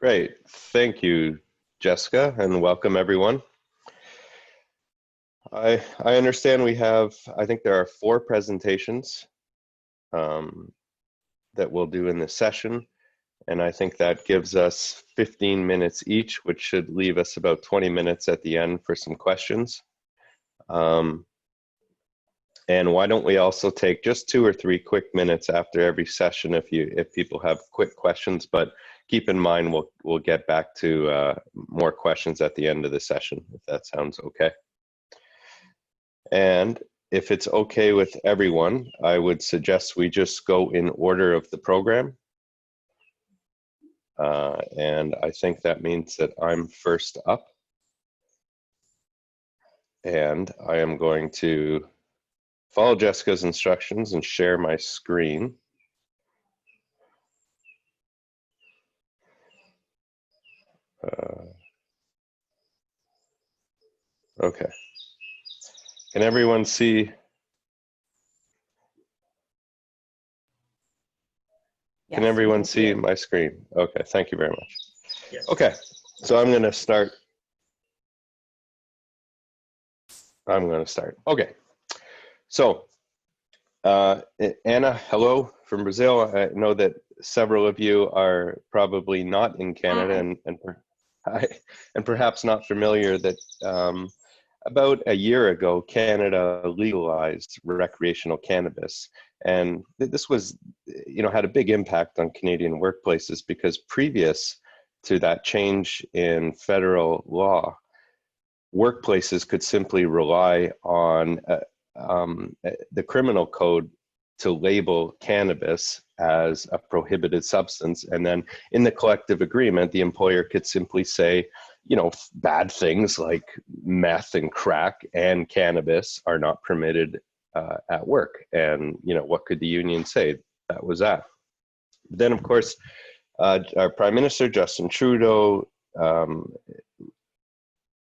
Great. Thank you, Jessica, and welcome everyone. I understand we have, I think there are 4 presentations that we'll do in this session, and I think that gives us 15 minutes each, which should leave us about 20 minutes at the end for some questions. And why don't we also take just 2 or 3 quick minutes after every session if people have quick questions, but keep in mind we'll get back to more questions at the end of the session, if that sounds okay. And if it's okay with everyone, I would suggest we just go in order of the program. And I think that means that I'm first up. And I am going to follow Jessica's instructions and share my screen. Okay. Can everyone see? Can everyone see my screen? Okay, thank you very much. Yes. Okay, so I'm going to start. Okay, so Anna, hello from Brazil. I know that several of you are probably not in Canada and perhaps not familiar that about a year ago, Canada legalized recreational cannabis. And this was, had a big impact on Canadian workplaces because previous to that change in federal law, workplaces could simply rely on the criminal code to label cannabis as a prohibited substance. And then in the collective agreement, the employer could simply say, bad things like meth and crack and cannabis are not permitted at work. And, what could the union say? That was that. But then, of course, our Prime Minister, Justin Trudeau,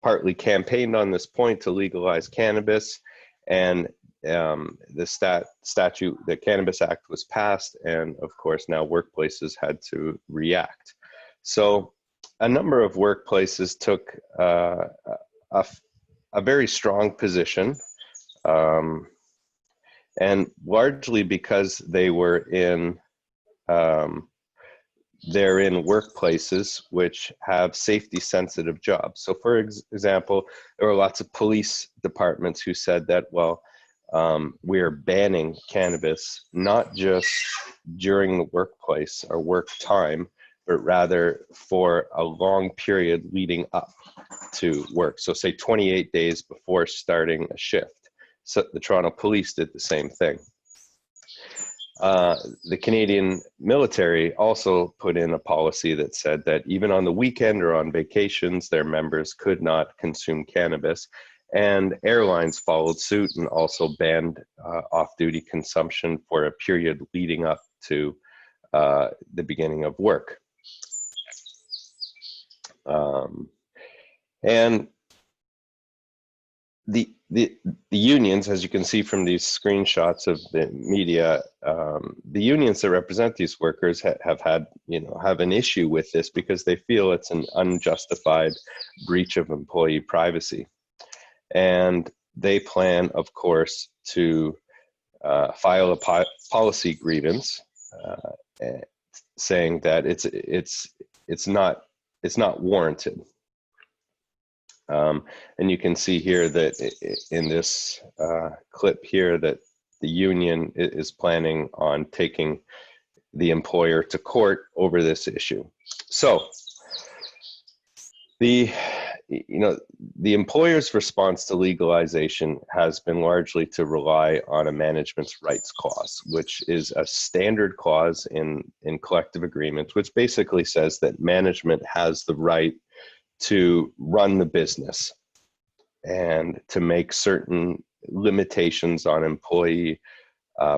partly campaigned on this point to legalize cannabis. And the Cannabis Act was passed. And of course, now workplaces had to react. So a number of workplaces took a very strong position, and largely because they were in they're in workplaces which have safety sensitive jobs. So for example, there were lots of police departments who said that, well, we're banning cannabis, not just during the workplace or work time, but rather for a long period leading up to work. So say 28 days before starting a shift. So the Toronto Police did the same thing. The Canadian military also put in a policy that said that even on the weekend or on vacations, their members could not consume cannabis. And airlines followed suit and also banned off-duty consumption for a period leading up to the beginning of work. And the unions, as you can see from these screenshots of the media, the unions that represent these workers have an issue with this because they feel it's an unjustified breach of employee privacy. And they plan, of course, to file a policy grievance saying that it's not warranted. And you can see here that in this clip here that the union is planning on taking the employer to court over this issue. So the employer's response to legalization has been largely to rely on a management's rights clause, which is a standard clause in collective agreements, which basically says that management has the right to run the business and to make certain limitations on employee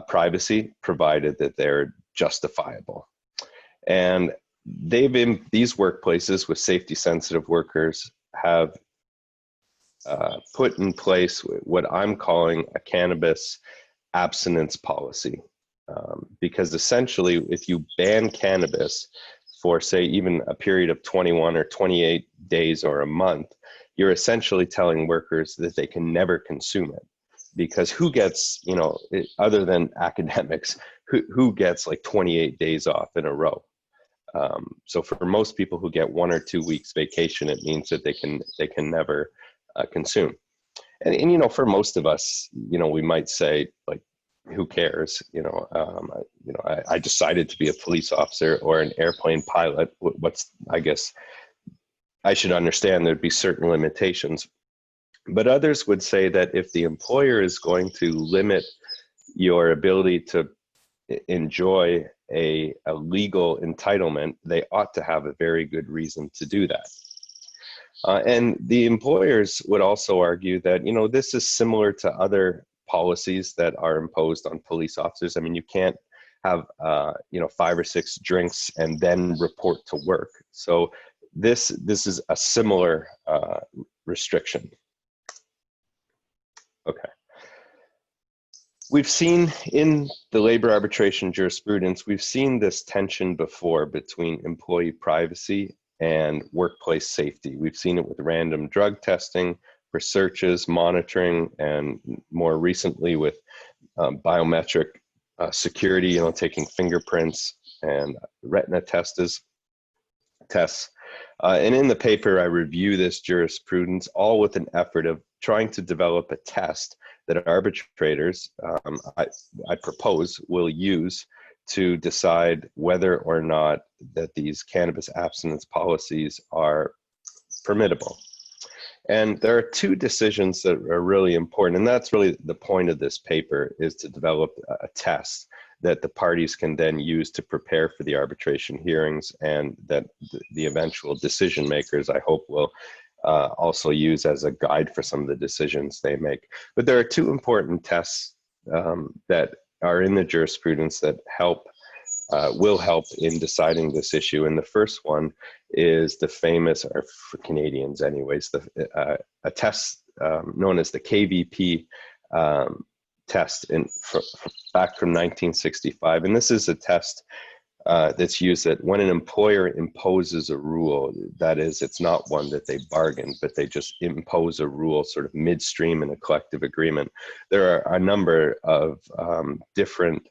privacy, provided that they're justifiable. And these workplaces with safety sensitive workers have put in place what I'm calling a cannabis abstinence policy. Because essentially, if you ban cannabis for, say, even a period of 21 or 28 days or a month, you're essentially telling workers that they can never consume it. Because who gets, other than academics, who gets like 28 days off in a row? So for most people who get 1 or 2 weeks vacation, it means that they can never consume. And for most of us, we might say, like, who cares? I decided to be a police officer or an airplane pilot. I guess I should understand there'd be certain limitations. But others would say that if the employer is going to limit your ability to enjoy a legal entitlement, they ought to have a very good reason to do that. And the employers would also argue that, this is similar to other policies that are imposed on police officers. I mean, you can't have, 5 or 6 drinks and then report to work. So this is a similar restriction. Okay. We've seen in the labor arbitration jurisprudence, we've seen this tension before between employee privacy and workplace safety. We've seen it with random drug testing for searches, monitoring, and more recently with biometric security, taking fingerprints and retina tests. And in the paper, I review this jurisprudence, all with an effort of trying to develop a test that arbitrators, I propose, will use to decide whether or not that these cannabis abstinence policies are permittable. And there are 2 decisions that are really important, and that's really the point of this paper, is to develop a test that the parties can then use to prepare for the arbitration hearings, and that the eventual decision makers, I hope, will also use as a guide for some of the decisions they make. But there are 2 important tests that are in the jurisprudence that will help in deciding this issue. And the first one is the famous, or for Canadians anyways, a test known as the KVP test back from 1965. And this is a test that's used that when an employer imposes a rule, that is, it's not one that they bargained, but they just impose a rule sort of midstream in a collective agreement. There are a number of different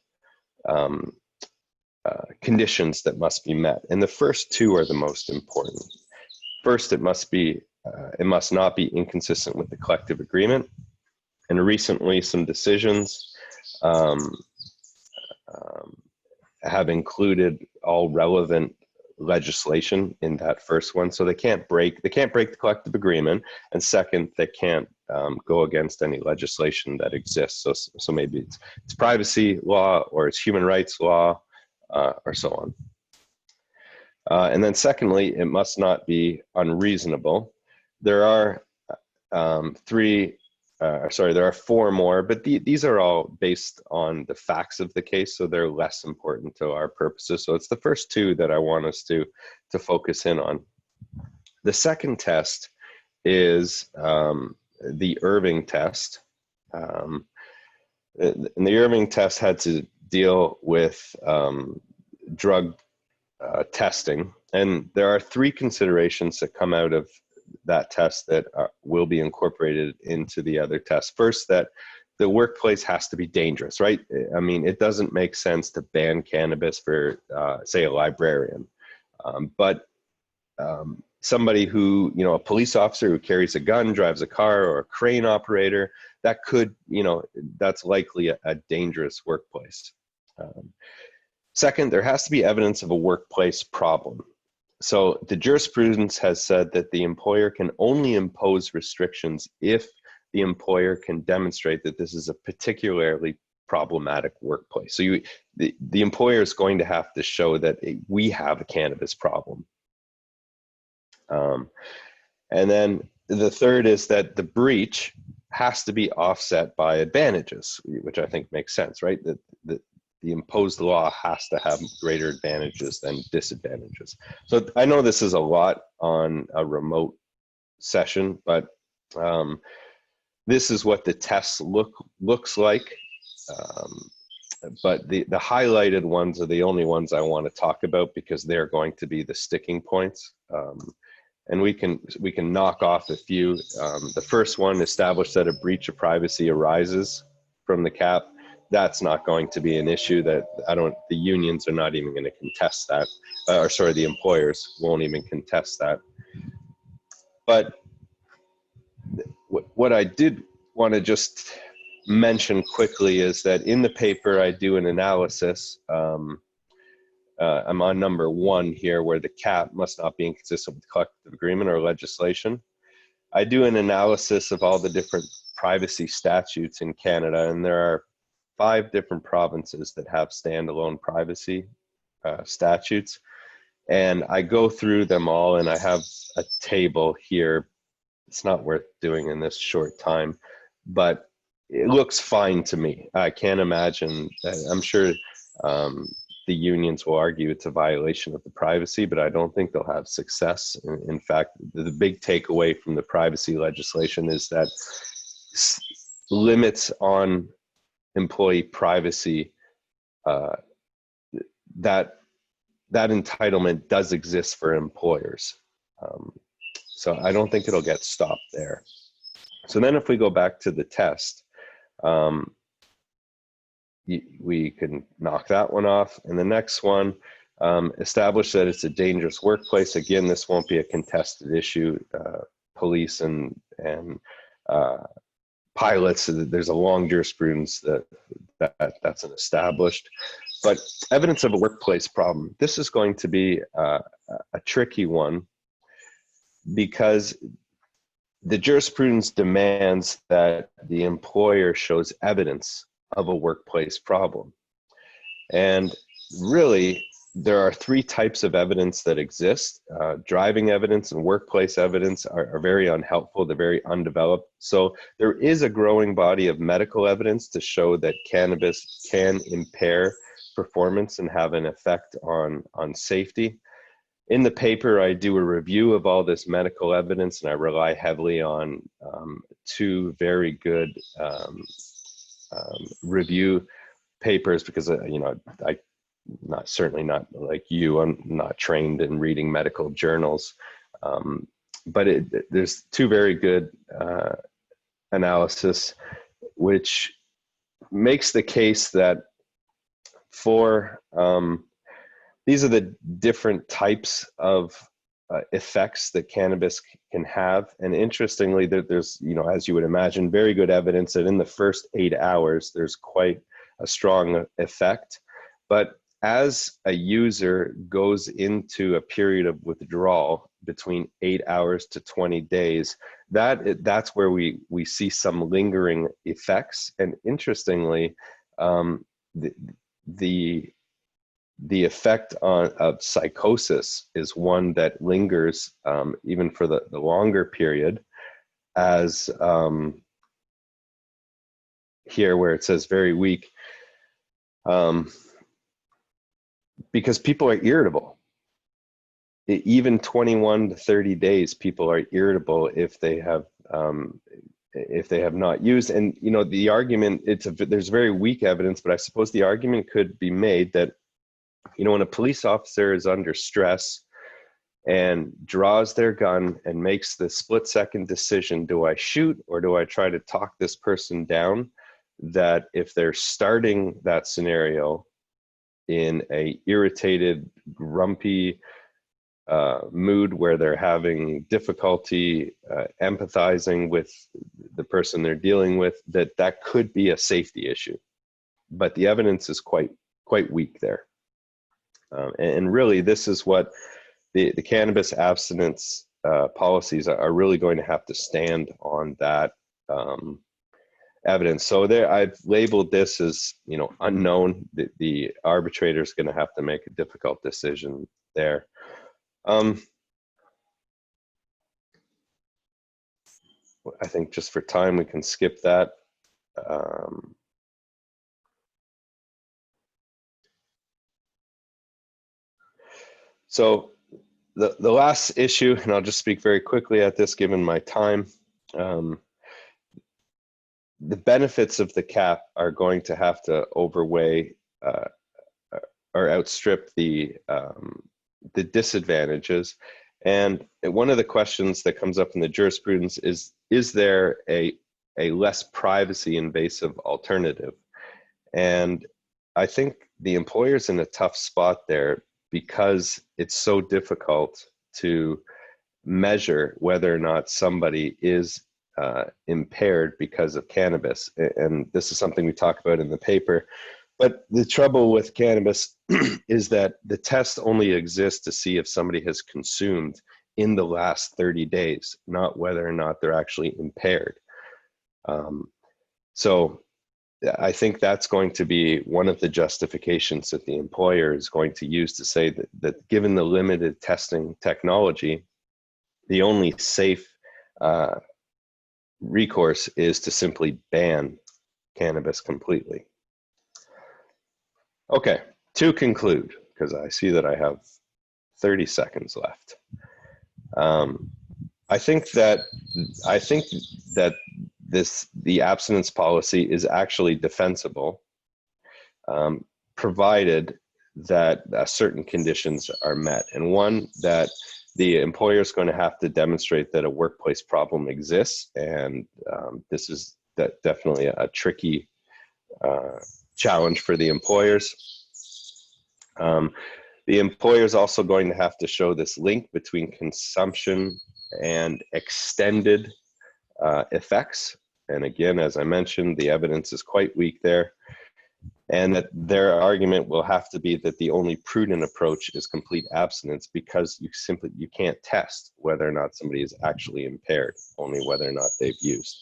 conditions that must be met, and the first 2 are the most important. First, it must not be inconsistent with the collective agreement. And recently, some decisions have included all relevant legislation in that first one. So they can't break the collective agreement. And second, they can't go against any legislation that exists. So maybe it's privacy law, or it's human rights law, or so on. And then secondly, it must not be unreasonable. There are there are 4 more, but these are all based on the facts of the case, so they're less important to our purposes. So it's the first 2 that I want us to focus in on. The second test is the Irving test. And the Irving test had to deal with drug testing, and there are 3 considerations that come out of that test that will be incorporated into the other tests. First, that the workplace has to be dangerous, right? I mean, it doesn't make sense to ban cannabis for, say, a librarian. But somebody who, a police officer who carries a gun, drives a car, or a crane operator, that could, that's likely a dangerous workplace. Second, there has to be evidence of a workplace problem. So the jurisprudence has said that the employer can only impose restrictions if the employer can demonstrate that this is a particularly problematic workplace. So the employer is going to have to show that we have a cannabis problem. And then the third is that the breach has to be offset by advantages, which I think makes sense, right? The imposed law has to have greater advantages than disadvantages. So I know this is a lot on a remote session, but this is what the test looks like. but the highlighted ones are the only ones I want to talk about because they're going to be the sticking points. And we can knock off a few. The first one, establish that a breach of privacy arises from the cap. That's not going to be an issue. That the unions are not even going to contest that, or sorry, the employers won't even contest that. But what I did want to just mention quickly is that in the paper I do an analysis. I'm on number 1 here, where the cap must not be inconsistent with collective agreement or legislation. I do an analysis of all the different privacy statutes in Canada, and there are 5 different provinces that have standalone privacy statutes. And I go through them all, and I have a table here. It's not worth doing in this short time, but it looks fine to me. I can't imagine, I'm sure the unions will argue it's a violation of the privacy, but I don't think they'll have success. In fact, the big takeaway from the privacy legislation is that limits on employee privacy, that entitlement does exist for employers. So I don't think it'll get stopped there. So then if we go back to the test, we can knock that one off. And the next one, establish that it's a dangerous workplace. Again, this won't be a contested issue. Police and pilots, there's a long jurisprudence that's an established. But evidence of a workplace problem, this is going to be a tricky one, because the jurisprudence demands that the employer shows evidence of a workplace problem. And really, there are 3 types of evidence that exist. Driving evidence and workplace evidence are very unhelpful. They're very undeveloped. So there is a growing body of medical evidence to show that cannabis can impair performance and have an effect on safety. In the paper, I do a review of all this medical evidence, and I rely heavily on 2 very good review papers, because certainly not like you, I'm not trained in reading medical journals, but there's 2 very good analysis, which makes the case that for these are the different types of effects that cannabis can have. And interestingly, there's, as you would imagine, very good evidence that in the first 8 hours, there's quite a strong effect. But as a user goes into a period of withdrawal between 8 hours to 20 days, that's where we see some lingering effects. And interestingly, the effect of psychosis is one that lingers even for the longer period, as here where it says very weak, because people are irritable. Even 21 to 30 days, people are irritable if they have not used. And the argument, there's very weak evidence, but I suppose the argument could be made that when a police officer is under stress and draws their gun and makes the split-second decision, do I shoot or do I try to talk this person down, that if they're starting that scenario in a irritated, grumpy mood where they're having difficulty empathizing with the person they're dealing with, that could be a safety issue. But the evidence is quite weak there. And really, this is what the cannabis abstinence policies are really going to have to stand on, that evidence. So there, I've labeled this as unknown. The arbitrator is going to have to make a difficult decision there. I think just for time, we can skip that. So the last issue, and I'll just speak very quickly at this given my time, the benefits of the cap are going to have to overweigh or outstrip the disadvantages. And one of the questions that comes up in the jurisprudence is there a less privacy invasive alternative? And I think the employer's in a tough spot there because it's so difficult to measure whether or not somebody is impaired because of cannabis. And this is something we talk about in the paper. But the trouble with cannabis is that the test only exists to see if somebody has consumed in the last 30 days, not whether or not they're actually impaired. So I think that's going to be one of the justifications that the employer is going to use to say that given the limited testing technology, the only safe recourse is to simply ban cannabis completely. Okay, to conclude, because I see that I have 30 seconds left. I think that the abstinence policy is actually defensible, provided that certain conditions are met. And one, that the employer is going to have to demonstrate that a workplace problem exists, and this is definitely a tricky challenge for the employers. The employer is also going to have to show this link between consumption and extended effects. And again, as I mentioned, the evidence is quite weak there. And that their argument will have to be that the only prudent approach is complete abstinence, because you can't test whether or not somebody is actually impaired, only whether or not they've used.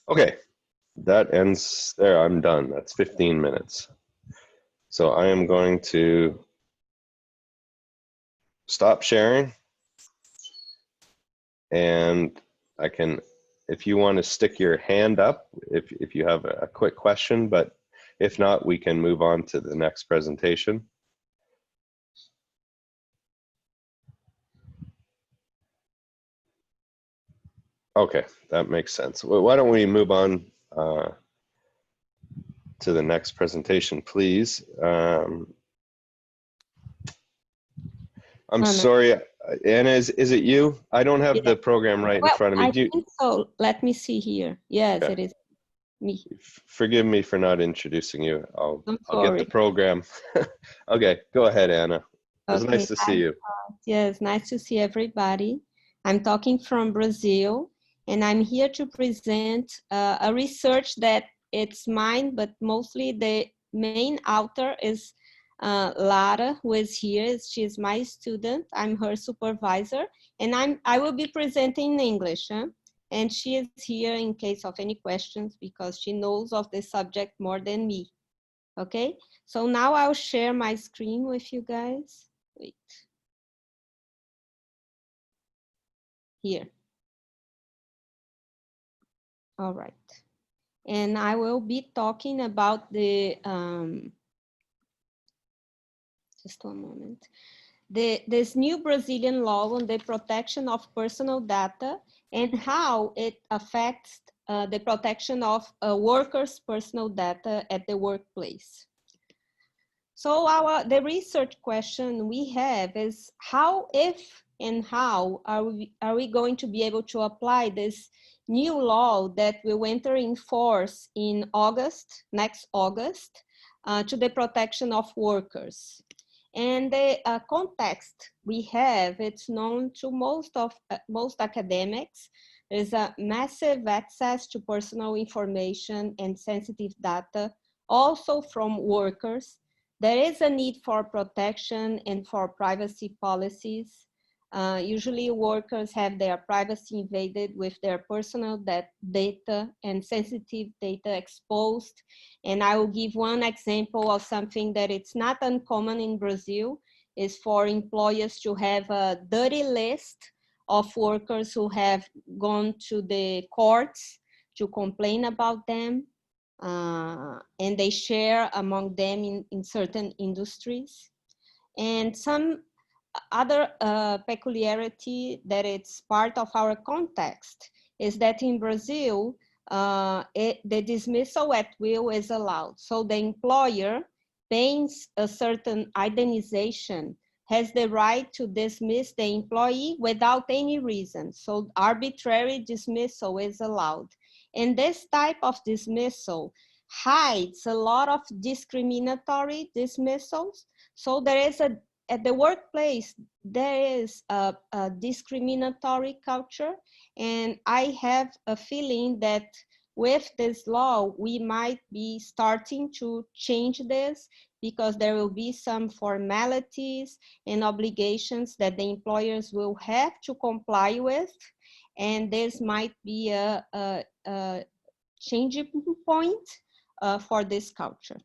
Okay, that ends there. I'm done. That's 15 minutes. So I am going to stop sharing, and I can, if you want to stick your hand up, if you have a quick question, but if not, we can move on to the next presentation. Okay, that makes sense. Well, why don't we move on to the next presentation, please. I'm sorry, Anna, is it you? I don't have the program right in front of me. I think so. Let me see here. Yes, okay. It is me. Forgive me for not introducing you. I'll get the program. Okay, go ahead, Anna. It was nice to see you. Yes, nice to see everybody. I'm talking from Brazil, and I'm here to present a research that it's mine, but mostly the main author is Lara, who is here. She's my student. I'm her supervisor, and I will be presenting in English. And she is here in case of any questions, because she knows of the subject more than me. Okay, so now I'll share my screen with you guys. Wait. Here. All right. And I will be talking about the, just one moment. This new Brazilian law on the protection of personal data and how it affects the protection of workers' personal data at the workplace. So the research question we have is how, if, and how are we going to be able to apply this new law that will enter in force in August, next August, to the protection of workers. And the context we have, it's known to most academics. There's a massive access to personal information and sensitive data, also from workers. There is a need for protection and for privacy policies. Usually workers have their privacy invaded with their personal data and sensitive data exposed. And I will give one example of something that it's not uncommon in Brazil, is for employers to have a dirty list of workers who have gone to the courts to complain about them. And they share among them in certain industries. And some other peculiarity that it's part of our context is that in Brazil, the dismissal at will is allowed. So the employer paying a certain indemnization has the right to dismiss the employee without any reason. So arbitrary dismissal is allowed. And this type of dismissal hides a lot of discriminatory dismissals. So there is at the workplace, there is a discriminatory culture. And I have a feeling that with this law, we might be starting to change this, because there will be some formalities and obligations that the employers will have to comply with. And this might be a changing point for this culture.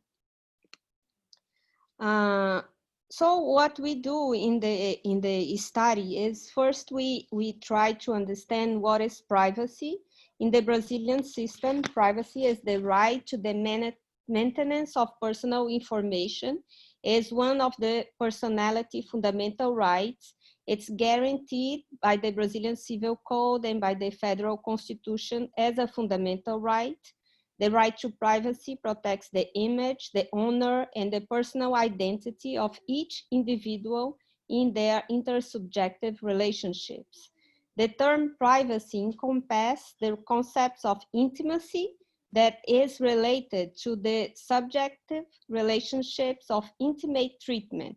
So what we do in the study is, first we try to understand what is privacy. In the Brazilian system, privacy is the right to the maintenance of personal information, is one of the personality fundamental rights. It's guaranteed by the Brazilian Civil Code and by the Federal Constitution as a fundamental right. The right to privacy protects the image, the honor, and the personal identity of each individual in their intersubjective relationships. The term privacy encompasses the concepts of intimacy that is related to the subjective relationships of intimate treatment,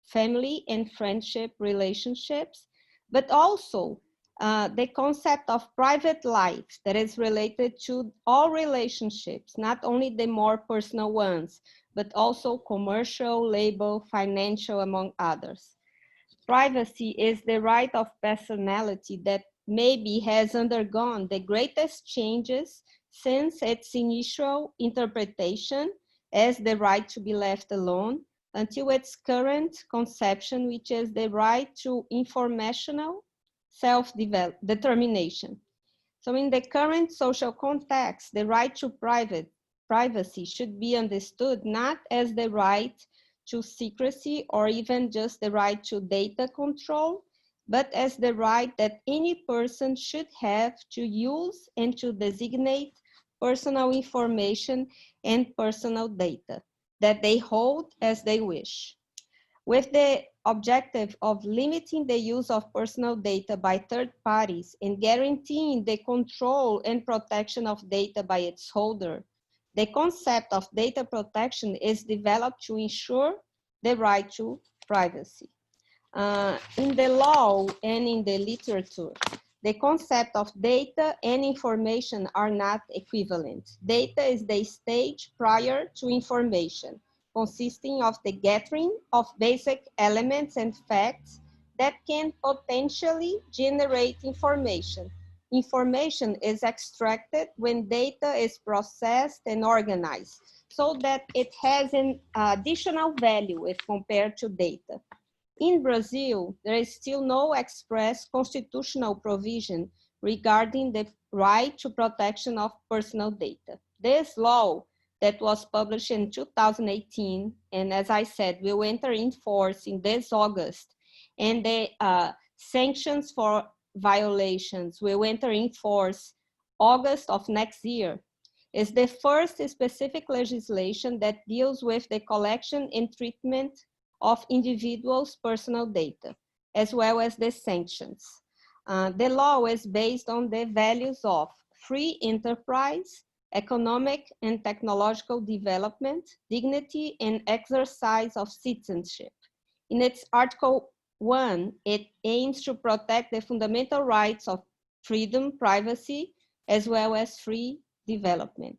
family and friendship relationships, but also the concept of private life that is related to all relationships, not only the more personal ones, but also commercial, labor, financial, among others. Privacy is the right of personality that maybe has undergone the greatest changes since its initial interpretation as the right to be left alone, until its current conception, which is the right to informational self-determination. So in the current social context, the right to privacy should be understood not as the right to secrecy or even just the right to data control, but as the right that any person should have to use and to designate personal information and personal data that they hold as they wish. With the objective of limiting the use of personal data by third parties and guaranteeing the control and protection of data by its holder, the concept of data protection is developed to ensure the right to privacy. In the law and in the literature, the concept of data and information are not equivalent. Data is the stage prior to information, consisting of the gathering of basic elements and facts that can potentially generate information. Information is extracted when data is processed and organized, so that it has an additional value if compared to data. In Brazil, there is still no express constitutional provision regarding the right to protection of personal data. This law that was published in 2018, and as I said, will enter in force in this August, and the sanctions for violations will enter in force August of next year, is the first specific legislation that deals with the collection and treatment of individuals' personal data, as well as the sanctions. The law is based on the values of free enterprise, economic and technological development, dignity, and exercise of citizenship. In its Article 1, it aims to protect the fundamental rights of freedom, privacy, as well as free development.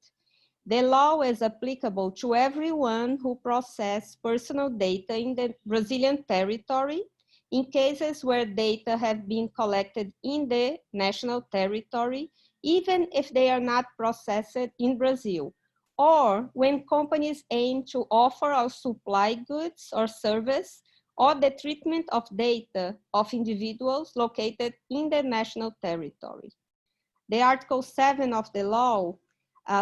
The law is applicable to everyone who processes personal data in the Brazilian territory in cases where data have been collected in the national territory, even if they are not processed in Brazil, or when companies aim to offer or supply goods or service, or the treatment of data of individuals located in the national territory. The Article 7 of the law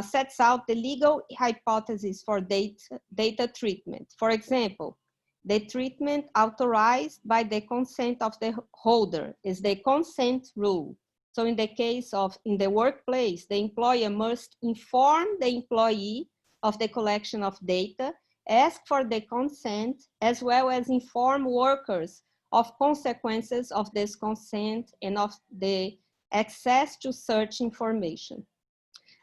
sets out the legal hypotheses for data treatment. For example, the treatment authorized by the consent of the holder is the consent rule. So in the case of in the workplace, the employer must inform the employee of the collection of data, ask for the consent, as well as inform workers of consequences of this consent and of the access to such information.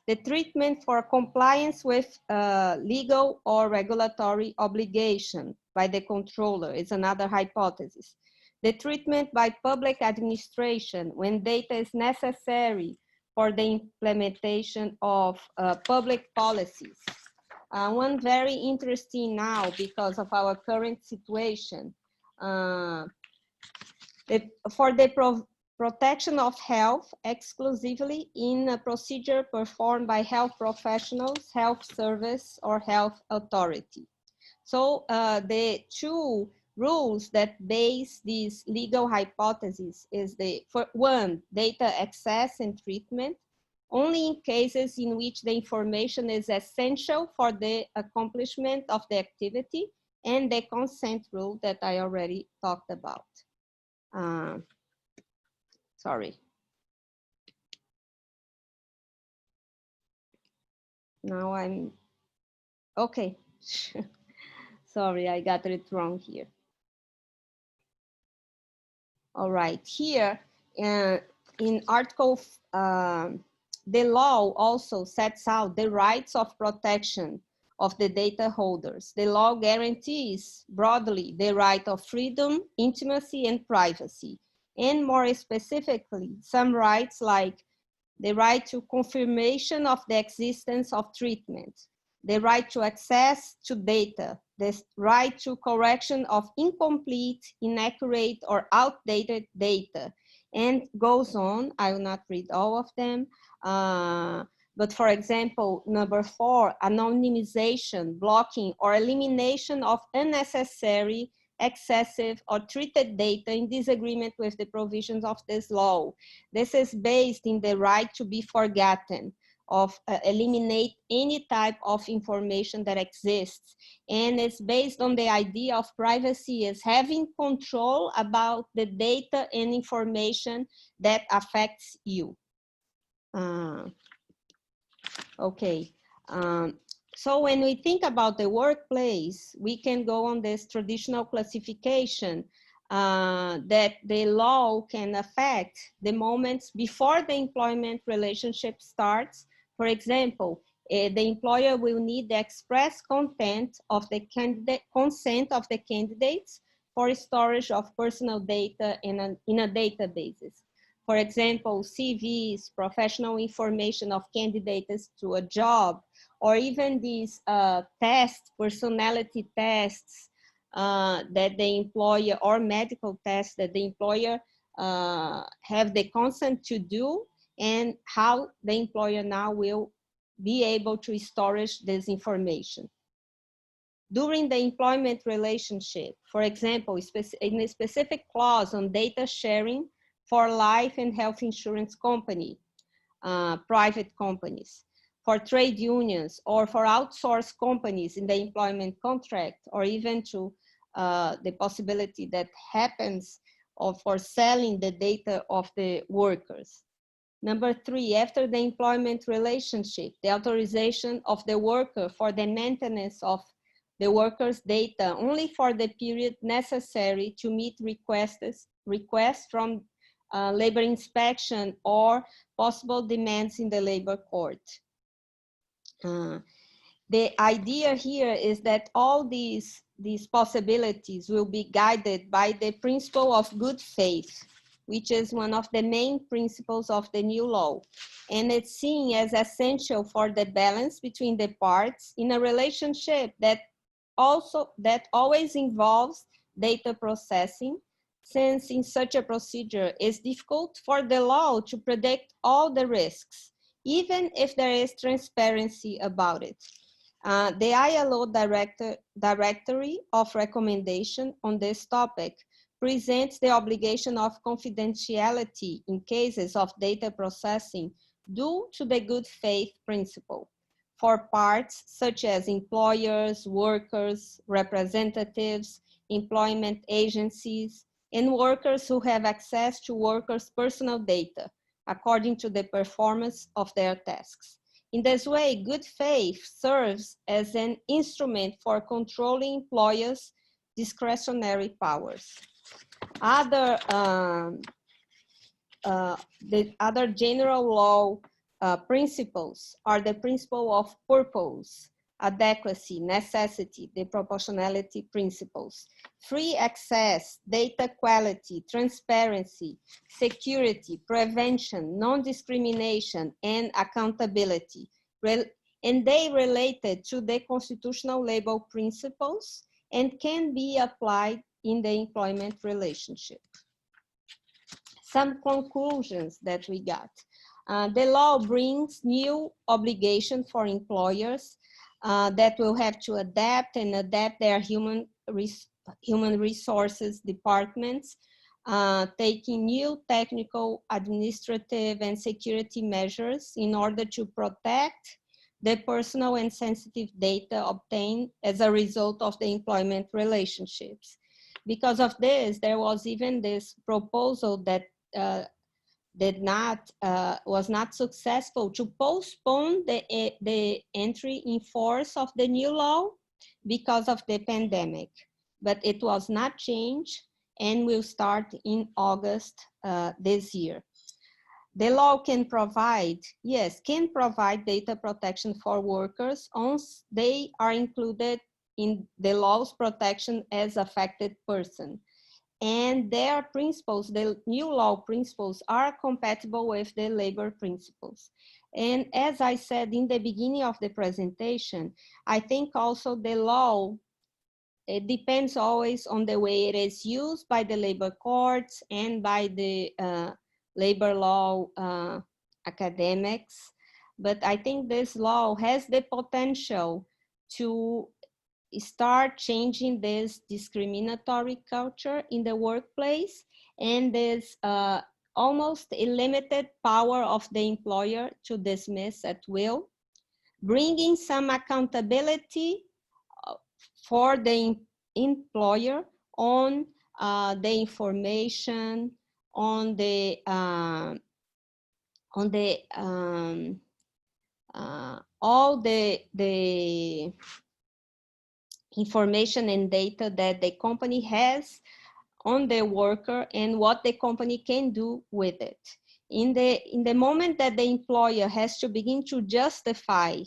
The treatment for compliance with legal or regulatory obligation by the controller is another hypothesis. The treatment by public administration when data is necessary for the implementation of public policies. One very interesting now because of our current situation, for the protection of health exclusively in a procedure performed by health professionals, health service, or health authority. So the two rules that base these legal hypotheses is for one, data access and treatment, only in cases in which the information is essential for the accomplishment of the activity, and the consent rule that I already talked about. Sorry. Now I'm, okay. Sorry, I got it wrong here. All right, here in article, the law also sets out the rights of protection of the data holders. The law guarantees broadly the right of freedom, intimacy, and privacy. And more specifically, some rights like the right to confirmation of the existence of treatment, the right to access to data, the right to correction of incomplete, inaccurate, or outdated data, and goes on. I will not read all of them. But for example, number 4, anonymization, blocking, or elimination of unnecessary, excessive, or treated data in disagreement with the provisions of this law. This is based in the right to be forgotten, of eliminate any type of information that exists. And it's based on the idea of privacy as having control about the data and information that affects you. Okay. So when we think about the workplace, we can go on this traditional classification that the law can affect the moments before the employment relationship starts. For example, the employer will need the express consent of the candidates for storage of personal data in a database. For example, CVs, professional information of candidates to a job, or even these tests, personality tests that the employer, or medical tests that the employer have the consent to do, and how the employer now will be able to storage this information. During the employment relationship, for example, in a specific clause on data sharing for life and health insurance company, private companies, for trade unions, or for outsourced companies in the employment contract, or even to the possibility that happens for selling the data of the workers. Number 3, after the employment relationship, the authorization of the worker for the maintenance of the worker's data only for the period necessary to meet requests from labor inspection or possible demands in the labor court. The idea here is that all these possibilities will be guided by the principle of good faith, which is one of the main principles of the new law. And it's seen as essential for the balance between the parts in a relationship that always involves data processing, since in such a procedure it's difficult for the law to predict all the risks, even if there is transparency about it. The ILO Directory of Recommendation on this topic presents the obligation of confidentiality in cases of data processing due to the good faith principle for parts such as employers, workers, representatives, employment agencies, and workers who have access to workers' personal data, according to the performance of their tasks. In this way, good faith serves as an instrument for controlling employers' discretionary powers. The other general law principles are the principle of purpose, adequacy, necessity, the proportionality principles, free access, data quality, transparency, security, prevention, non-discrimination, and accountability. And they related to the constitutional labor principles and can be applied in the employment relationship. Some conclusions that we got. The law brings new obligations for employers that will have to adapt their human resources departments, taking new technical, administrative, and security measures in order to protect the personal and sensitive data obtained as a result of the employment relationships. Because of this, there was even this proposal that was not successful to postpone the entry in force of the new law because of the pandemic, but it was not changed and will start in August this year. The law can provide data protection for workers once they are included in the law's protection as affected person. And their principles, the new law principles, are compatible with the labor principles. And as I said in the beginning of the presentation, I think also the law, it depends always on the way it is used by the labor courts and by the labor law academics. But I think this law has the potential to start changing this discriminatory culture in the workplace and this almost unlimited power of the employer to dismiss at will, bringing some accountability for the employer on the information, on the all the information and data that the company has on the worker and what the company can do with it. In the moment that the employer has to begin to justify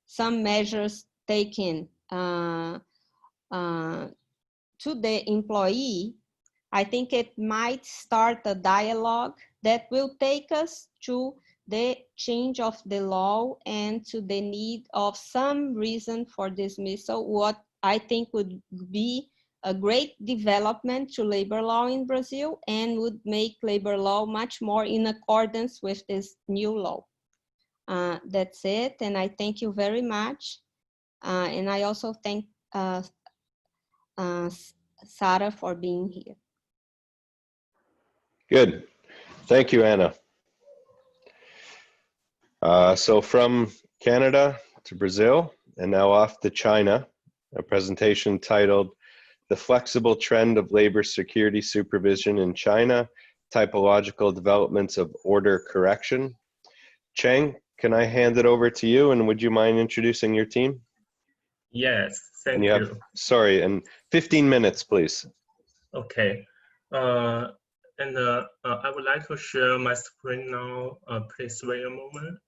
some measures taken to the employee, I think it might start a dialogue that will take us to the change of the law and to the need of some reason for dismissal, what I think would be a great development to labor law in Brazil and would make labor law much more in accordance with this new law. That's it, and I thank you very much. And I also thank Sarah for being here. Good. Thank you, Anna. So from Canada to Brazil and now off to China, a presentation titled The Flexible Trend of Labor Security Supervision in China, Typological Developments of Order Correction. Cheng, can I hand it over to you, and would you mind introducing your team? Yes, thank you. Sorry, and 15 minutes, please. Okay. I would like to share my screen now. Please wait a moment.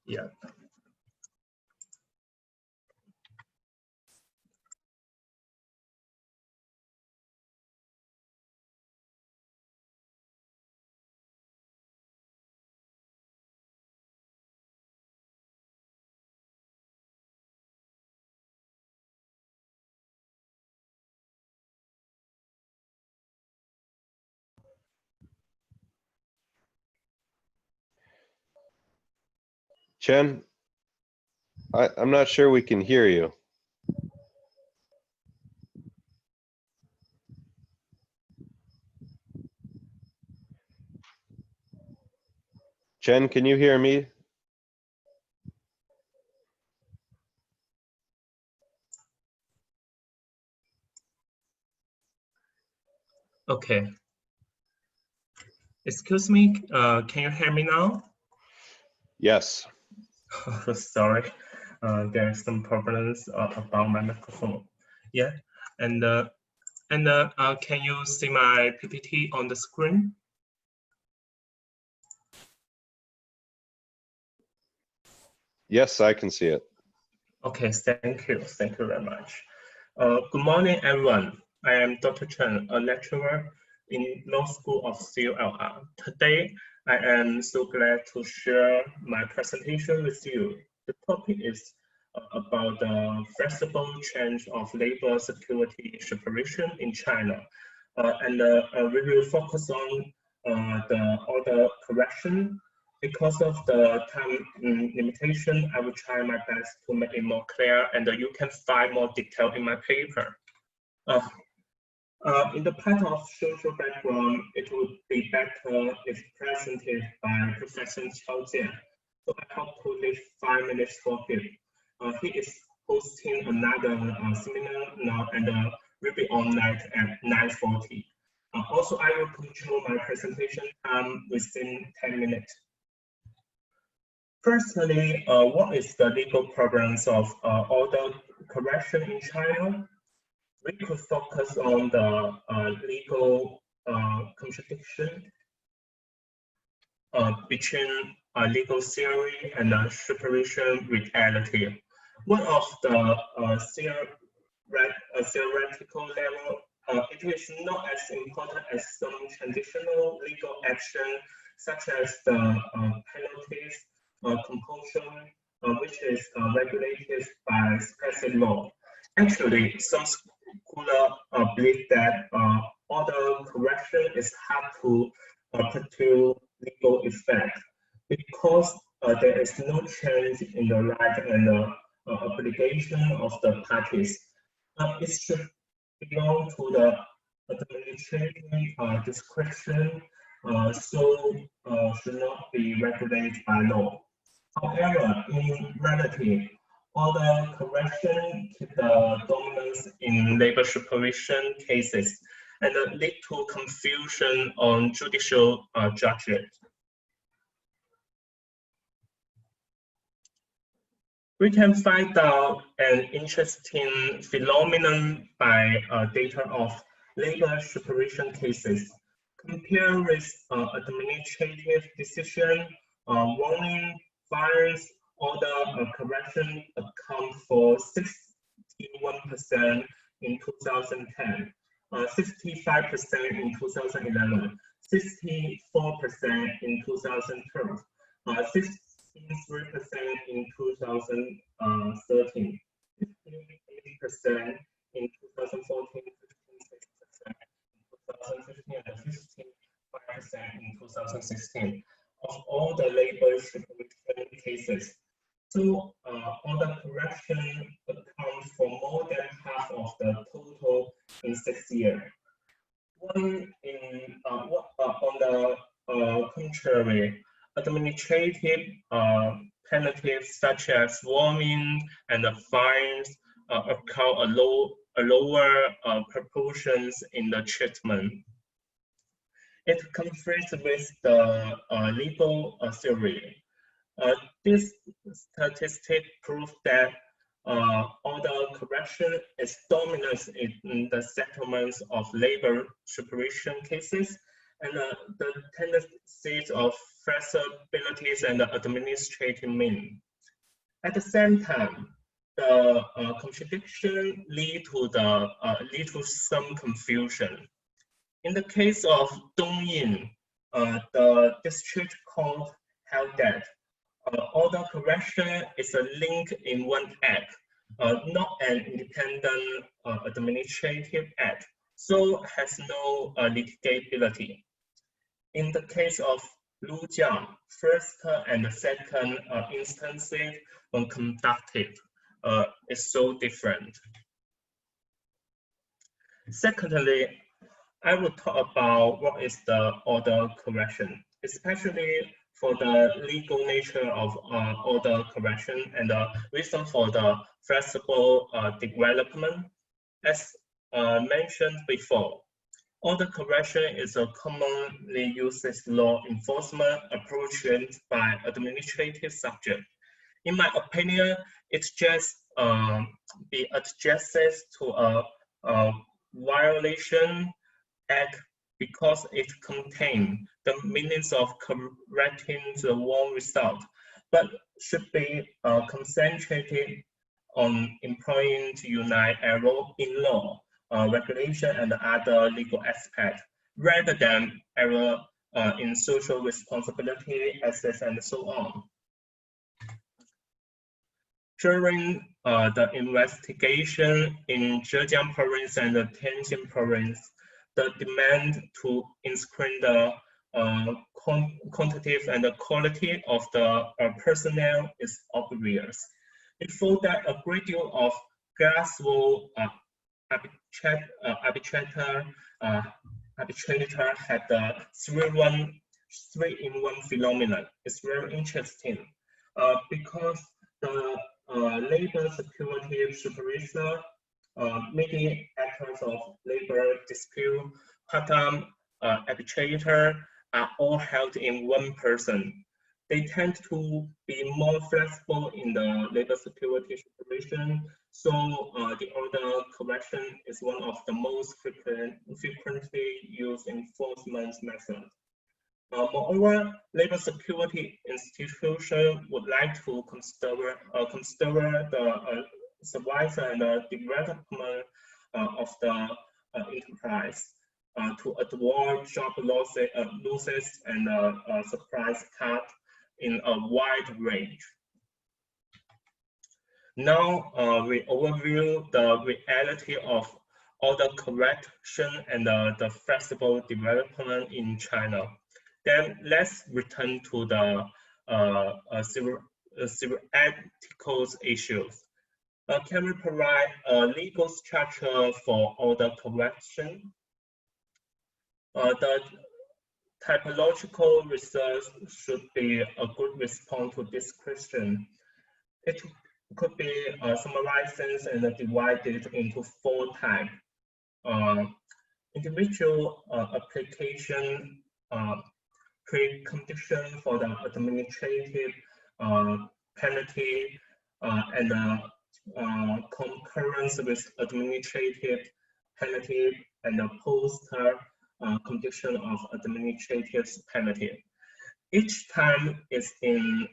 Yeah. Chen, I'm not sure we can hear you. Chen, can you hear me? Okay. Excuse me, can you hear me now? Yes. Sorry, there are some problems about my microphone. Yeah, and can you see my PPT on the screen? Yes, I can see it. Okay, thank you very much. Good morning, everyone. I am Dr. Chen, a lecturer in Law School of CULR. Today, I am so glad to share my presentation with you. The topic is about the flexible change of labor security supervision in China. And we will focus on the order correction. Because of the time limitation, I will try my best to make it more clear, and you can find more detail in my paper. In the part of social background, it would be better if presented by Professor Qiao. So I hope to leave 5 minutes for him. He is hosting another seminar now and will be online at 9:40. Also, I will control my presentation time within 10 minutes. Firstly, what is the legal problems of order correction in China? We could focus on the legal contradiction between legal theory and supervision reality. One of the theoretical level, it is not as important as some traditional legal action, such as the penalties, compulsion, which is regulated by specific law. Actually, some scholars believe that order correction is hard to produce legal effect because there is no change in the right and obligation of the parties. It should belong to the administrative discretion, so should not be regulated by law. However, in reality, order correction keep the dominance in labor supervision cases and lead to confusion on judicial judgment. We can find out an interesting phenomenon by data of labor supervision cases. Compare with administrative decision, warning, fines, order correction account for 61% in 2010, 65% in 2011, 64% in 2012, 63% in 2013, 58% in 2014, 56% in 2015, and 55% in 2016 of all the labor supervision cases. So order correction accounts for more than half of the total in 6 years. On the contrary, administrative penalties such as warning and fines account a lower proportions in the treatment. It conflicts with the legal theory. This statistic proves that order correction is dominant in the settlements of labor supervision cases, and the tendencies of flexibilities and administrative mean. At the same time, the contradiction lead to some confusion. In the case of Dongyin, the district court held that order correction is a link in one act, not an independent administrative act, so has no litigability. In the case of Jian, first and second instances when conducted is so different. Secondly, I will talk about what is the order correction, especially for the legal nature of order correction and the reason for the flexible development. As mentioned before, order correction is a commonly used law enforcement approach by administrative subjects. In my opinion, it's just be adjusted to a violation act because it contains the meanings of correcting the wrong result, but should be concentrated on employing to unite error in law, regulation, and other legal aspects, rather than error in social responsibility, access, and so on. During the investigation in Zhejiang province and the Tianjin province, the demand to increase the quantity and the quality of the personnel is obvious. It found that a great deal of grassroots arbitrator had the three-in-one phenomenon. It's very interesting because the labor security supervisor, mediator actors of labor dispute, part-time arbitrator are all held in one person. They tend to be more flexible in the labor security supervision, so the order correction is one of the most frequently used enforcement methods. Moreover, labor security institutions would like to consider the supervision and the development of the enterprise to avoid job losses and surprise cut in a wide range. Now we overview the reality of order correction and the flexible development in China. Then let's return to the civil ethical issues. Can we provide a legal structure for order correction? The typological research should be a good response to this question. It could be summarized and divided into 4 types. Individual application precondition for the administrative penalty and concurrence with administrative penalty and the post condition of administrative penalty. Each time is in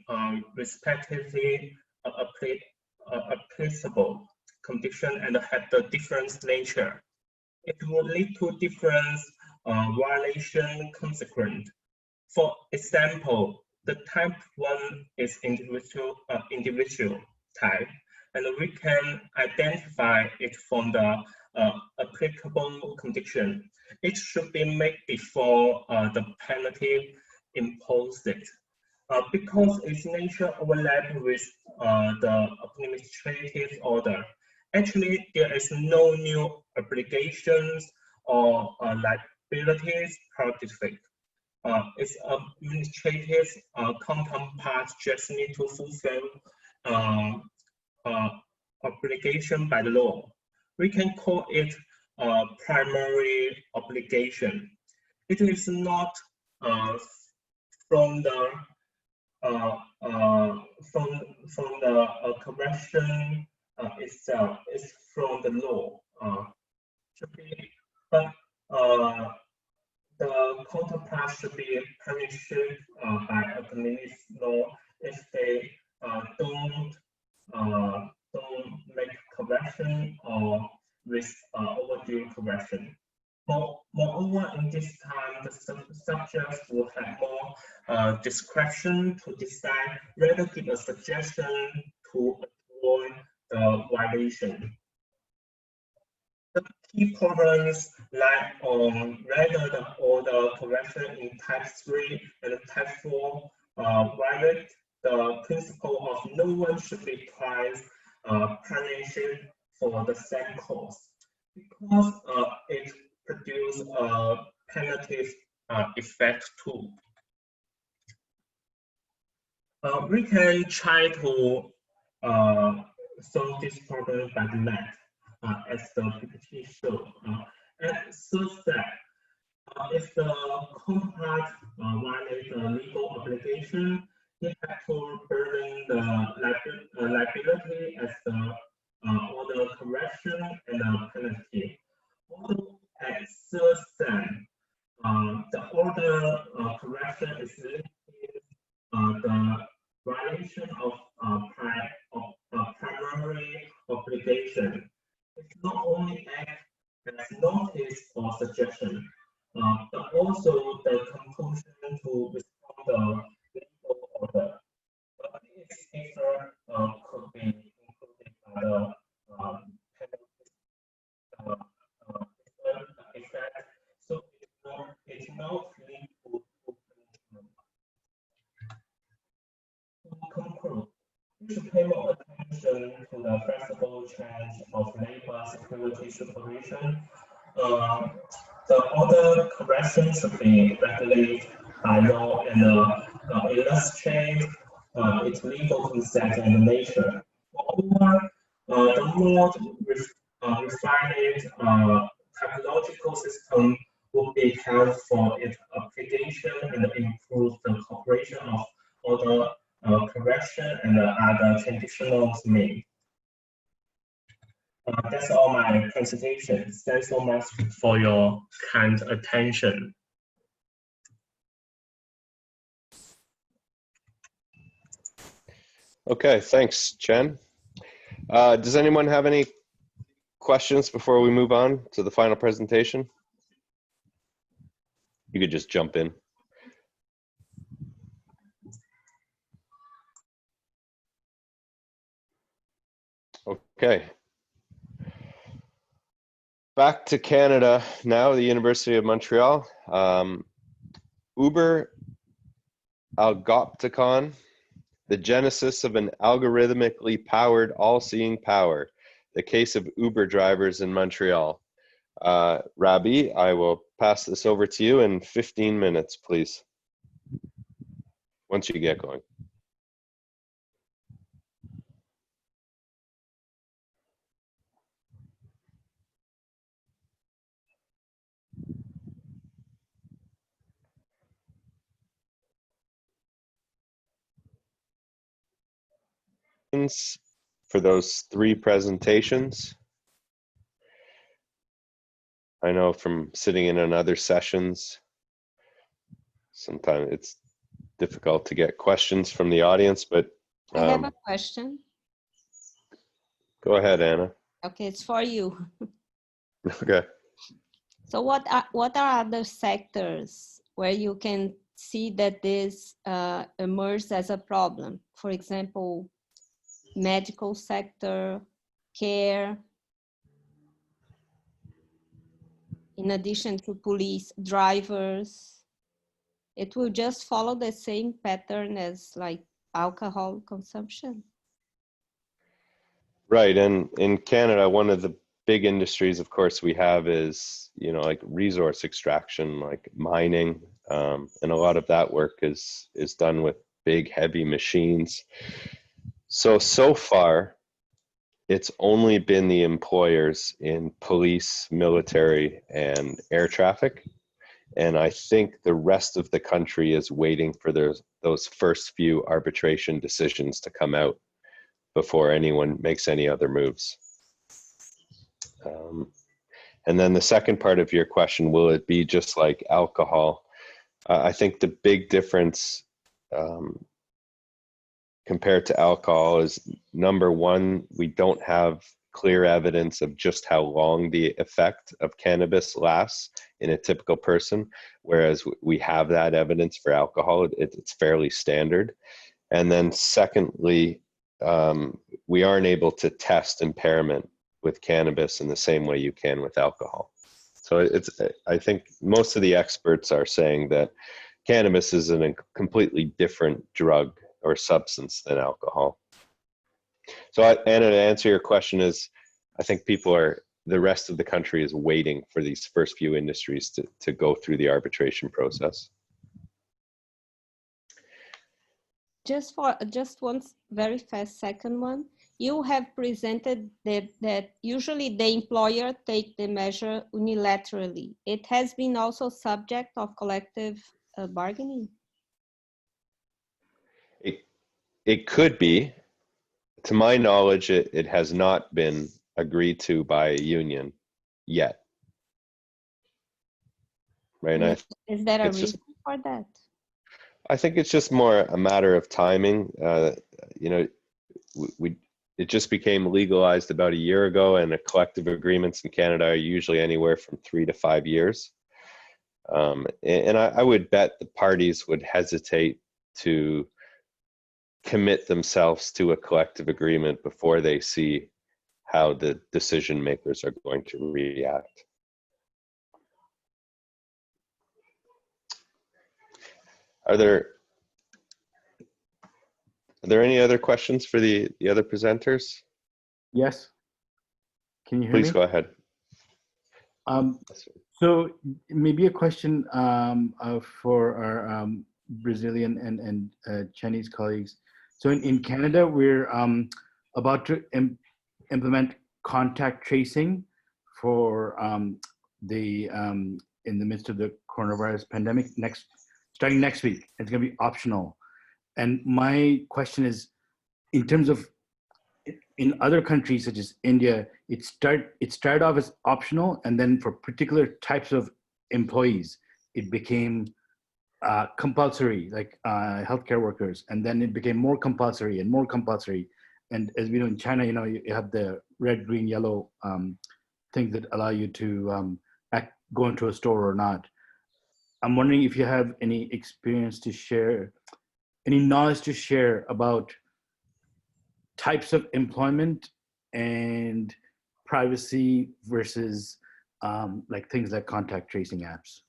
respectively applicable condition and have the different nature. It will lead to different violation consequence. For example, the type 1 is individual type, and we can identify it from the applicable condition. It should be made before the penalty imposed. Because its nature overlaps with the administrative order. Actually, there is no new obligations or liabilities practically. Its administrative counterparts just need to fulfill obligation by the law. We can call it primary obligation. It is not from the correction itself. It's from the law. But the counterpart should be punished by administrative law if they don't make correction or with overdue correction. Moreover, in this time, the subjects will have more discretion to decide whether to give a suggestion to avoid the violation. The key problems lie on whether the order correction in type 3 and type 4 violate the principle of no one should be twice punished for the same cause, because it produces a penalty effect too. We can try to solve this problem by the math, as the PPT show. And so that if the counterpart violates the legal obligation, he has to burden the liability as the order correction and the penalty. Although at certain, the order correction is limited, the violation of primary obligation. It's not only act as notice or suggestion, but also the conclusion to respond the legal order. This effort could be included by the penalty effect, so it's not legal to punishment. To conclude, we should pay more attention to the flexible change of labor security supervision. The order correction should be regulated by law and illustrate its legal concept and nature. Moreover, the more refined typological system will be held for its application and improve the cooperation of order correction and other traditional means. That's all my presentation. Thanks so much for your kind attention. Okay, thanks, Chen. Does anyone have any questions before we move on to the final presentation? You could just jump in. Okay. Back to Canada now, the University of Montreal. Uber-Algopticon, the genesis of an algorithmically powered all-seeing power, the case of Uber drivers in Montreal. Rabih, I will pass this over to you in 15 minutes, please, once you get going. For those 3 presentations. I know from sitting in on other sessions, sometimes it's difficult to get questions from the audience, but I have a question. Go ahead, Anna. Okay, it's for you. Okay. So what are other sectors where you can see that this emerges as a problem? For example, medical sector, care, in addition to police, drivers. It will just follow the same pattern as like alcohol consumption. Right, and in Canada, one of the big industries, of course, we have is, you know, like resource extraction, like mining, and a lot of that work is done with big, heavy machines. So far, it's only been the employers in police, military, and air traffic. And I think the rest of the country is waiting for those first few arbitration decisions to come out before anyone makes any other moves. And then the second part of your question, will it be just like alcohol? I think the big difference compared to alcohol is, number one, we don't have clear evidence of just how long the effect of cannabis lasts in a typical person, whereas we have that evidence for alcohol. It's fairly standard. And then secondly, we aren't able to test impairment with cannabis in the same way you can with alcohol. So I think most of the experts are saying that cannabis is a completely different drug or substance than alcohol. So Anna, to answer your question is, I think the rest of the country is waiting for these first few industries to go through the arbitration process. just one very fast second one. You have presented that usually the employer take the measure unilaterally. It has been also subject of collective bargaining. It could be. To my knowledge, it has not been agreed to by a union yet. Right? And Is there a reason for that? I think it's just more a matter of timing. You know, it just became legalized about a year ago, and the collective agreements in Canada are usually anywhere from 3 to 5 years. And I would bet the parties would hesitate to commit themselves to a collective agreement before they see how the decision makers are going to react. Are there any other questions for the other presenters? Yes. Can you hear me? Please go ahead. So maybe a question for our Brazilian and Chinese colleagues. So in Canada, we're about to implement contact tracing for in the midst of the coronavirus pandemic starting next week. It's going to be optional. And my question is, in terms of in other countries such as India, it started off as optional, and then for particular types of employees, it became compulsory, like healthcare workers, and then it became more compulsory and more compulsory. And as we know in China, you know, you have the red, green, yellow things that allow you to go into a store or not. I'm wondering if you have any experience to share, any knowledge to share about types of employment and privacy versus like things like contact tracing apps.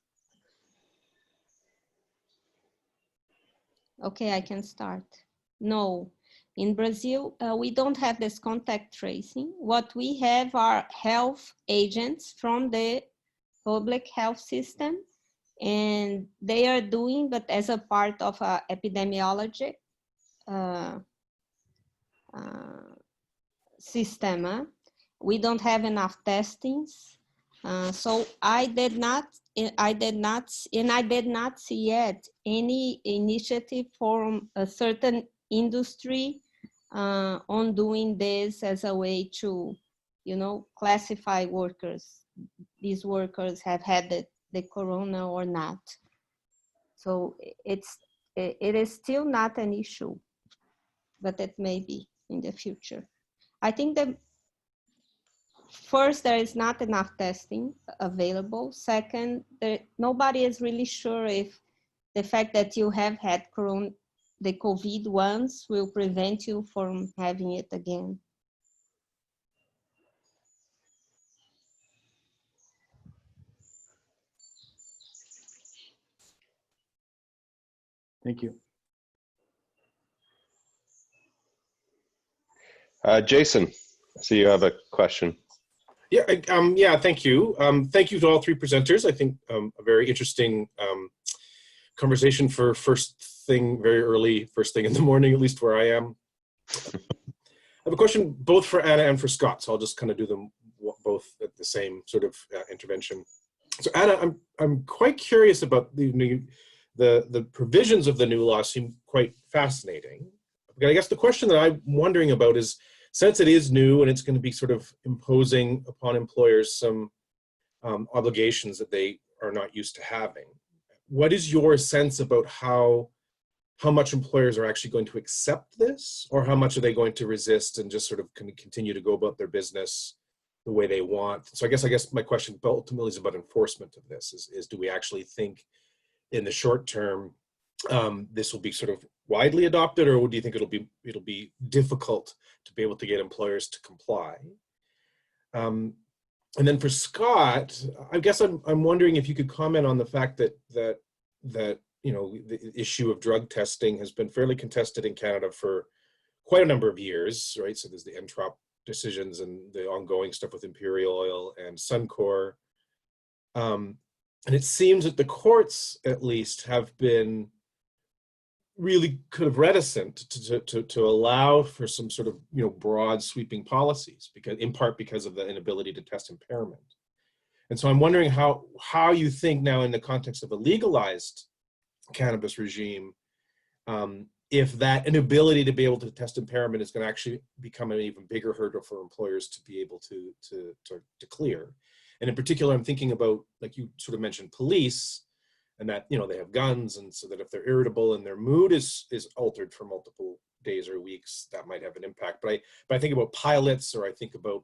Okay, I can start. No, in Brazil, we don't have this contact tracing. What we have are health agents from the public health system, and they are doing, but as a part of epidemiology system. We don't have enough testings. So I did not see yet any initiative from a certain industry on doing this as a way to, you know, classify workers. These workers have had the corona or not. So it is still not an issue, but it may be in the future. I think that first, there is not enough testing available. Second, nobody is really sure if the fact that you have had the COVID once will prevent you from having it again. Thank you. Jason, I see you have a question. Yeah, yeah, thank you. Thank you to all three presenters. I think a very interesting conversation for first thing in the morning, at least where I am. I have a question both for Anna and for Scott, so I'll just kind of do them both at the same sort of intervention. So Anna, I'm quite curious about the provisions of the new law seem quite fascinating. I guess the question that I'm wondering about is, since it is new and it's going to be sort of imposing upon employers some obligations that they are not used to having, what is your sense about how much employers are actually going to accept this, or how much are they going to resist and just sort of continue to go about their business the way they want? So I guess my question ultimately is about enforcement of this. Is do we actually think in the short term this will be sort of widely adopted, or do you think it'll be difficult to be able to get employers to comply? And then for Scott, I guess I'm wondering if you could comment on the fact that you know, the issue of drug testing has been fairly contested in Canada for quite a number of years, right? So there's the Entrop decisions and the ongoing stuff with Imperial Oil and Suncor. And it seems that the courts, at least, have been really kind of reticent to allow for some sort of, you know, broad sweeping policies, because in part because of the inability to test impairment. And so I'm wondering how you think now in the context of a legalized cannabis regime, if that inability to be able to test impairment is going to actually become an even bigger hurdle for employers to be able to clear. And in particular, I'm thinking about, like you sort of mentioned, police, and that, you know, they have guns, and so that if they're irritable and their mood is altered for multiple days or weeks, that might have an impact. But I think about pilots, or I think about,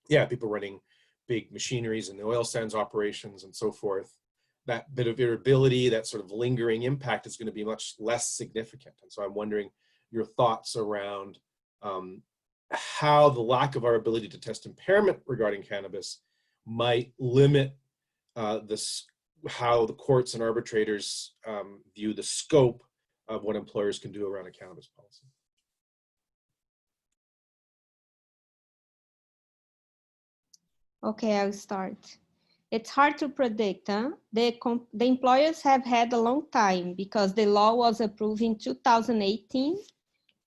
yeah, people running big machineries and the oil sands operations and so forth. That bit of irritability, that sort of lingering impact is going to be much less significant. And so I'm wondering your thoughts around how the lack of our ability to test impairment regarding cannabis might limit how the courts and arbitrators view the scope of what employers can do around a cannabis policy. Okay, I'll start. It's hard to predict. Huh? The employers have had a long time because the law was approved in 2018.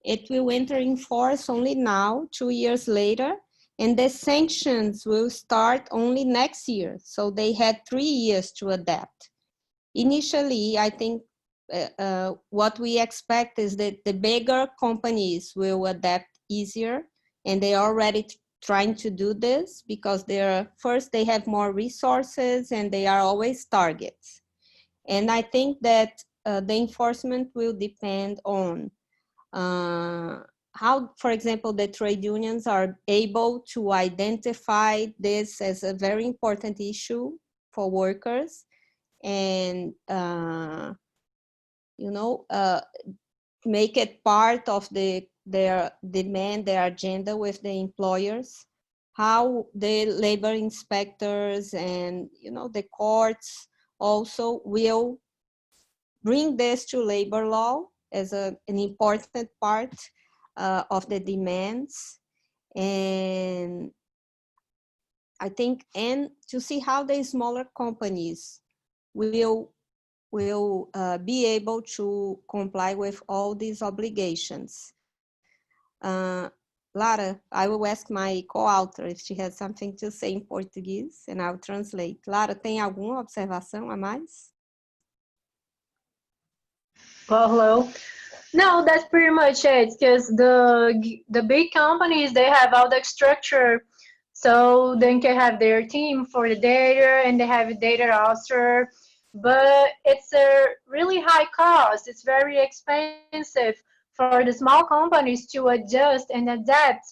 It will enter in force only now, 2 years later, and the sanctions will start only next year. So they had 3 years to adapt. Initially, I think what we expect is that the bigger companies will adapt easier, and they are already trying to do this because first they have more resources and they are always targets. And I think that the enforcement will depend on how, for example, the trade unions are able to identify this as a very important issue for workers, and you know, make it part of their demand, their agenda with the employers, how the labor inspectors and, you know, the courts also will bring this to labor law as an important part of the demands. And I think, and to see how the smaller companies will be able to comply with all these obligations. Lara, I will ask my co-author if she has something to say in Portuguese, and I'll translate. Lara, tem alguma observação a mais? Well, hello. No, that's pretty much it, because the big companies, they have all the structure, so they can have their team for the data, and they have a data officer, but it's a really high cost. It's very expensive for the small companies to adjust and adapt.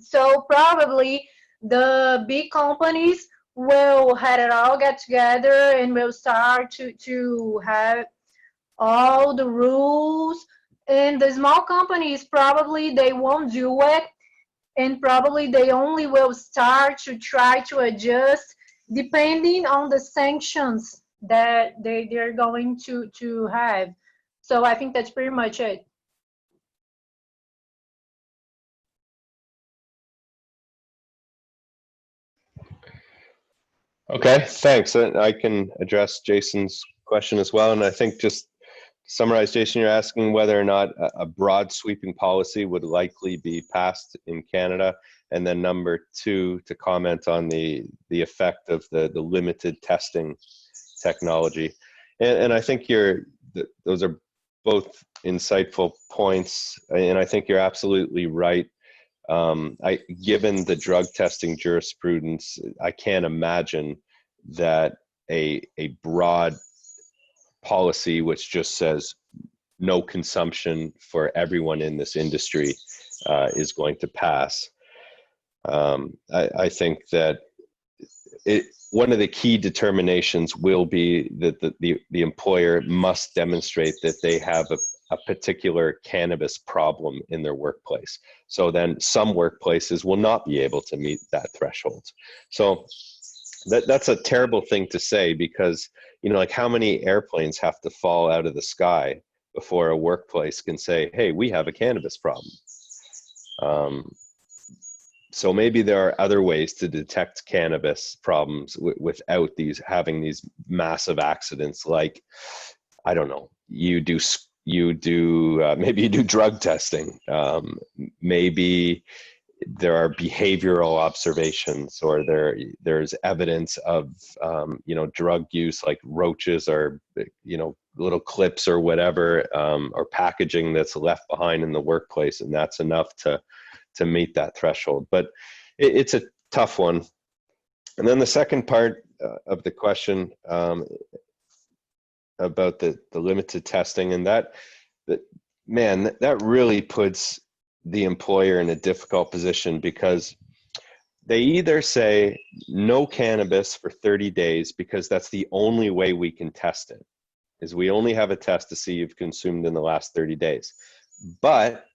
So probably the big companies will have it all get together and will start to have all the rules, and the small companies probably they won't do it, and probably they only will start to try to adjust depending on the sanctions that they're going to have. So I think that's pretty much it. Okay, thanks. I can address Jason's question as well. And I think, just to summarize, Jason, you're asking whether or not a broad sweeping policy would likely be passed in Canada. And then number two, to comment on the effect of the limited testing technology. And I think those are both insightful points. And I think you're absolutely right. Given the drug testing jurisprudence, I can't imagine that a broad policy which just says no consumption for everyone in this industry is going to pass. I think that one of the key determinations will be that the employer must demonstrate that they have a particular cannabis problem in their workplace. So then some workplaces will not be able to meet that threshold. So that's a terrible thing to say, because, you know, like, how many airplanes have to fall out of the sky before a workplace can say, hey, we have a cannabis problem? So maybe there are other ways to detect cannabis problems without having these massive accidents, like, I don't know, you do you do maybe you do drug testing. Maybe there are behavioral observations, or there's evidence of drug use, like roaches or little clips or whatever, or packaging that's left behind in the workplace, and that's enough to meet that threshold. But it's a tough one. And then the second part of the question about the limited testing, and that really puts the employer in a difficult position, because they either say no cannabis for 30 days because that's the only way we can test it, is we only have a test to see you've consumed in the last 30 days. But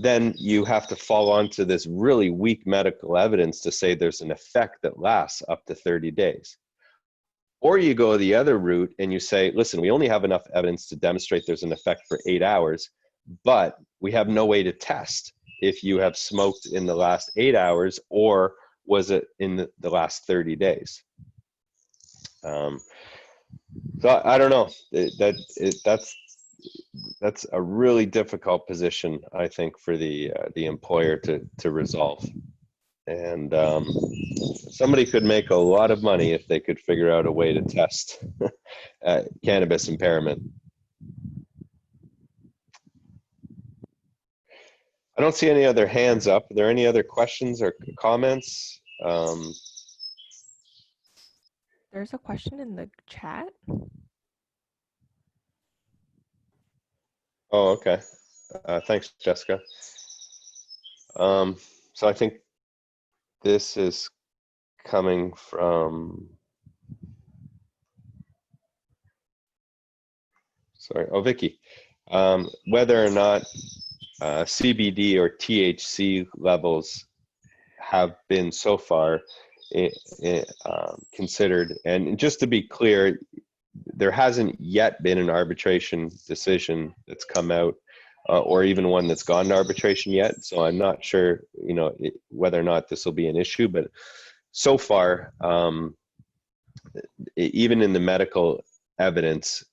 then you have to fall onto this really weak medical evidence to say there's an effect that lasts up to 30 days. Or you go the other route and you say, listen, we only have enough evidence to demonstrate there's an effect for 8 hours, but we have no way to test if you have smoked in the last 8 hours or was it in the last 30 days. So I don't know. That's a really difficult position, I think, for the employer to resolve. And somebody could make a lot of money if they could figure out a way to test cannabis impairment. I don't see any other hands up. Are there any other questions or comments? There's a question in the chat. Oh, okay. Thanks, Jessica. So I think this is coming from, Vicky. Whether or not CBD or THC levels have been so far considered. And just to be clear, there hasn't yet been an arbitration decision that's come out, or even one that's gone to arbitration yet. So I'm not sure, whether or not this will be an issue. But so far, even in the medical evidence,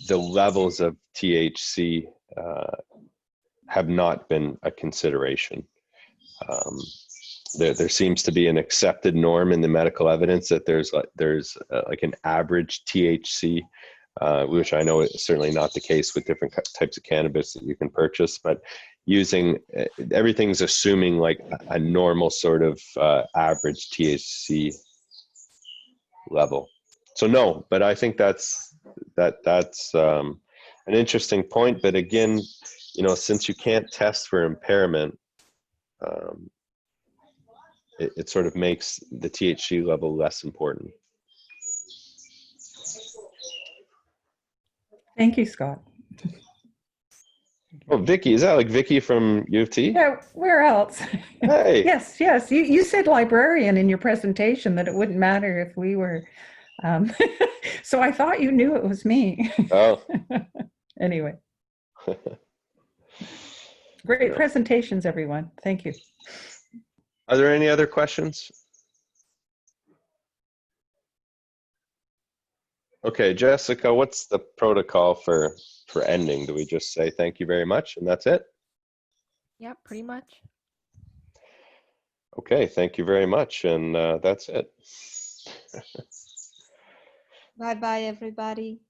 the levels of THC have not been a consideration. There seems to be an accepted norm in the medical evidence that there's like an average THC, which I know is certainly not the case with different types of cannabis that you can purchase, but using everything's assuming like a normal sort of average THC level. So no, but I think that's an interesting point. But again, since you can't test for impairment, it sort of makes the THC level less important. Thank you, Scott. Oh, Vicky, is that like Vicky from U of T? Yeah, where else? Hey. Yes. You said librarian in your presentation, that it wouldn't matter if we were. So I thought you knew it was me. Oh. Anyway. Great presentations, everyone. Thank you. Are there any other questions? Okay, Jessica, what's the protocol for ending? Do we just say thank you very much and that's it? Yeah, pretty much. Okay, thank you very much, and that's it. Bye-bye, everybody.